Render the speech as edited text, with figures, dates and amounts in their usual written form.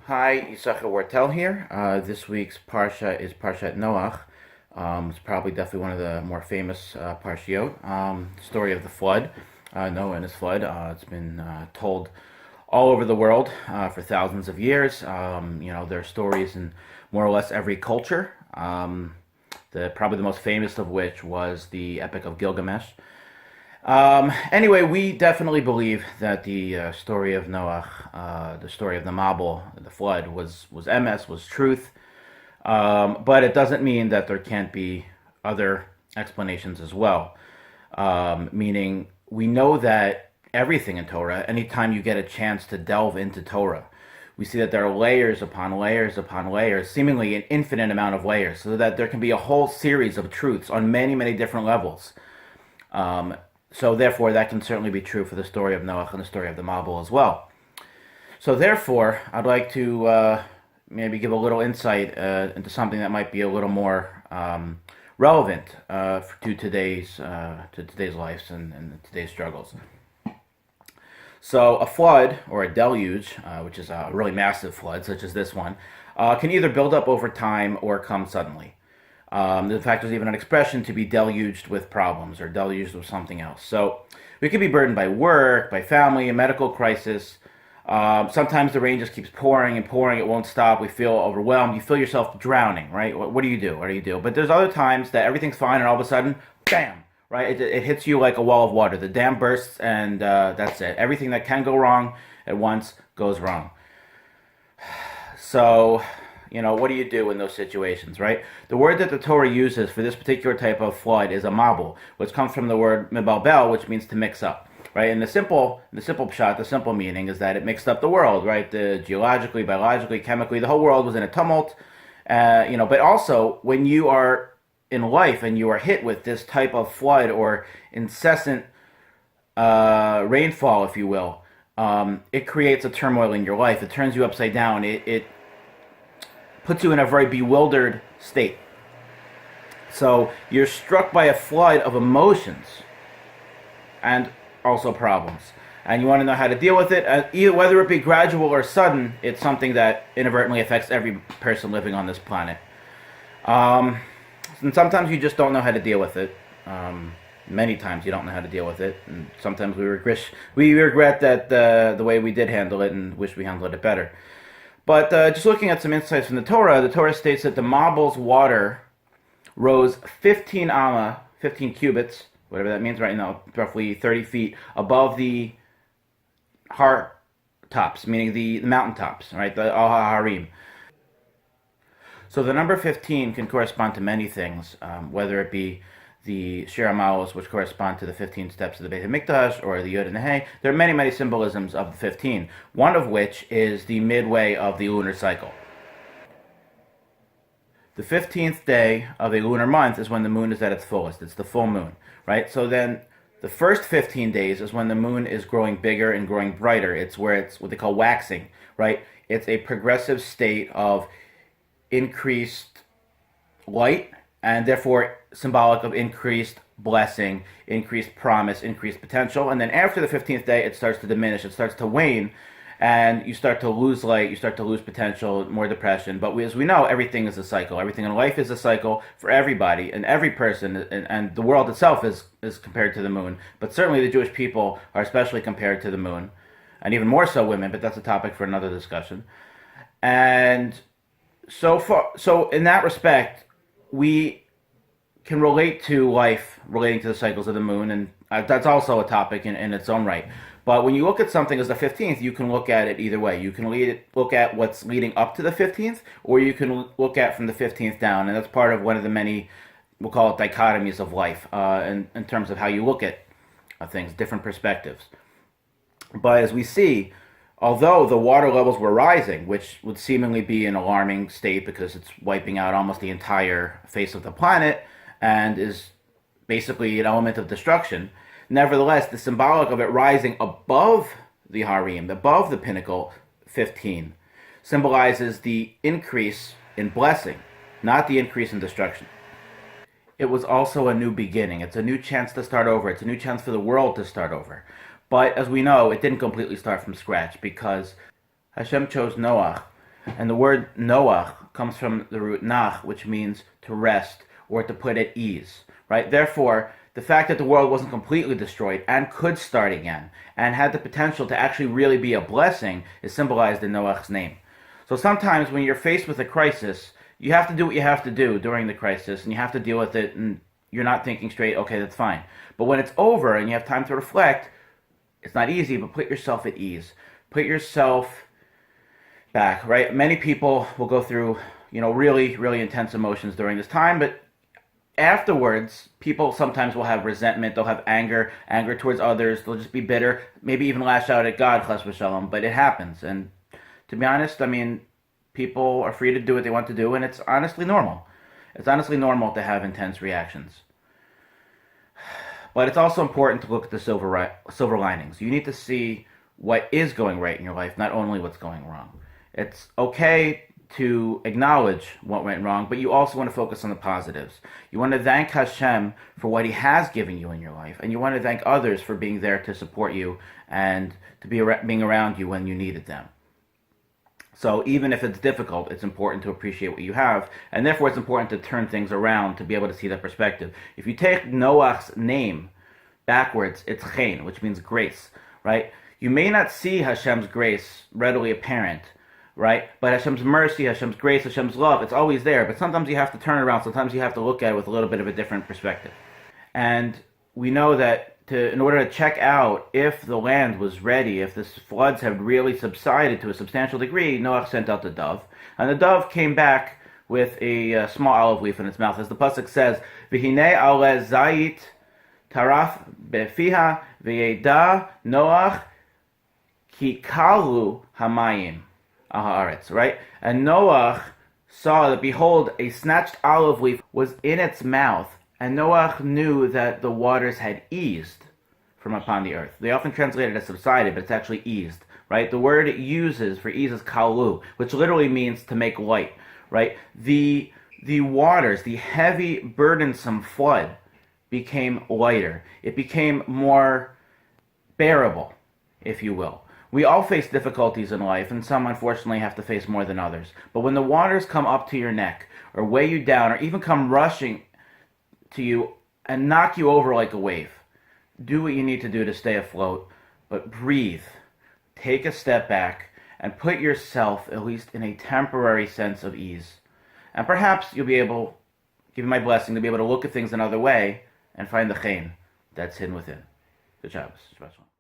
Hi, Yisachar Wartel here. This week's Parsha is Parshat Noach. It's probably definitely one of the more famous Parshiot. Story of the flood, Noah and his flood. It's been told all over the world for thousands of years. There are stories in more or less every culture. Probably the most famous of which was the Epic of Gilgamesh. Anyway, we definitely believe that the story of Noach, the story of the Mabul, the flood, was MS, was truth. But it doesn't mean that there can't be other explanations as well. Meaning, we know that everything in Torah, anytime you get a chance to delve into Torah, we see that there are layers upon layers upon layers, seemingly an infinite amount of layers, so that there can be a whole series of truths on many, many different levels. So therefore, that can certainly be true for the story of Noach and the story of the Mabul as well. So therefore, I'd like to maybe give a little insight into something that might be a little more relevant to today's lives and today's struggles. So a flood or a deluge, which is a really massive flood, such as this one, can either build up over time or come suddenly. In fact, there's even an expression to be deluged with problems or deluged with something else. So we could be burdened by work, by family, a medical crisis. Sometimes the rain just keeps pouring and pouring. It won't stop. We feel overwhelmed. You feel yourself drowning, right? What do you do? What do you do? But there's other times that everything's fine and all of a sudden, bam, right? It hits you like a wall of water. The dam bursts and that's it. Everything that can go wrong at once goes wrong. So, what do you do in those situations, right? The word that the Torah uses for this particular type of flood is a mabul, which comes from the word mebalbel, which means to mix up, right? And the simple pshat, the simple meaning is that it mixed up the world, right? Geologically, biologically, chemically, the whole world was in a tumult. But also when you are in life and you are hit with this type of flood or incessant rainfall, if you will, it creates a turmoil in your life. It turns you upside down. It puts you in a very bewildered state. So you're struck by a flood of emotions and also problems. And you want to know how to deal with it. Either whether it be gradual or sudden, it's something that inadvertently affects every person living on this planet. And sometimes you just don't know how to deal with it. Many times you don't know how to deal with it. And sometimes we regret that the way we did handle it and wish we handled it better. But just looking at some insights from the Torah states that the Mabul's water rose 15 amma, 15 cubits, whatever that means right now, roughly 30 feet above the har tops, meaning the mountain tops, right, the al-harim. So the number 15 can correspond to many things, whether it be the Shir HaMa'alos, which correspond to the 15 steps of the Beit HaMikdash, or the Yud and the Hey. There are many, many symbolisms of the 15, one of which is the midway of the lunar cycle. The 15th day of a lunar month is when the moon is at its fullest. It's the full moon, right? So then the first 15 days is when the moon is growing bigger and growing brighter. It's where it's what they call waxing, right? It's a progressive state of increased light and therefore symbolic of increased blessing, increased promise, increased potential. And then after the 15th day, it starts to diminish, it starts to wane, and you start to lose light, you start to lose potential, more depression. But as we know, everything is a cycle. Everything in life is a cycle for everybody and every person, and the world itself is compared to the moon. But certainly the Jewish people are especially compared to the moon, and even more so women, but that's a topic for another discussion. And so in that respect, we can relate to life relating to the cycles of the moon, and that's also a topic in its own right. But when you look at something as the 15th, you can look at it either way. You can look at what's leading up to the 15th, or you can look at from the 15th down, and that's part of one of the many, we'll call it dichotomies of life, in terms of how you look at things, different perspectives. But as we see, although the water levels were rising, which would seemingly be an alarming state because it's wiping out almost the entire face of the planet and is basically an element of destruction, nevertheless, the symbolic of it rising above the harim, above the pinnacle 15, symbolizes the increase in blessing, not the increase in destruction. It was also a new beginning. It's a new chance to start over. It's a new chance for the world to start over. But as we know, it didn't completely start from scratch because Hashem chose Noach And the word Noach comes from the root nach, which means to rest or to put at ease, right? Therefore, the fact that the world wasn't completely destroyed and could start again and had the potential to actually really be a blessing is symbolized in Noach's name. So sometimes when you're faced with a crisis, you have to do what you have to do during the crisis, and you have to deal with it, and you're not thinking straight, okay, that's fine. But when it's over and you have time to reflect, it's not easy, but put yourself at ease. Put yourself back, right? Many people will go through, really, really intense emotions during this time, but afterwards, people sometimes will have resentment, they'll have anger towards others, they'll just be bitter, maybe even lash out at God, chas v'shalom, but it happens. And to be honest, people are free to do what they want to do, and it's honestly normal. It's honestly normal to have intense reactions. But it's also important to look at the silver linings. You need to see what is going right in your life, not only what's going wrong. It's okay to acknowledge what went wrong, but you also want to focus on the positives. You want to thank Hashem for what He has given you in your life, and you want to thank others for being there to support you and to being around you when you needed them. So even if it's difficult, it's important to appreciate what you have, and therefore it's important to turn things around to be able to see that perspective. If you take Noach's name backwards, it's chen, which means grace, right? You may not see Hashem's grace readily apparent, right? But Hashem's mercy, Hashem's grace, Hashem's love, it's always there. But sometimes you have to turn it around. Sometimes you have to look at it with a little bit of a different perspective. And we know that in order to check out if the land was ready, if the floods had really subsided to a substantial degree, Noach sent out the dove. And the dove came back with a small olive leaf in its mouth. As the pasuk says, V'hinei ale zayit taraf befiha v'yeda Noach ki kalu hamayim al haaretz, right? And Noach saw that, behold, a snatched olive leaf was in its mouth, and Noach knew that the waters had eased from upon the earth. They often translate it as subsided, but it's actually eased, right? The word it uses for ease is kalu, which literally means to make light, right? The waters, the heavy, burdensome flood became lighter. It became more bearable, if you will. We all face difficulties in life, and some unfortunately have to face more than others. But when the waters come up to your neck, or weigh you down, or even come rushing to you and knock you over like a wave, do what you need to do to stay afloat, but breathe. Take a step back and put yourself, at least in a temporary sense of ease. And perhaps you'll be able, give you my blessing, to be able to look at things another way and find the chen that's hidden within. Good job.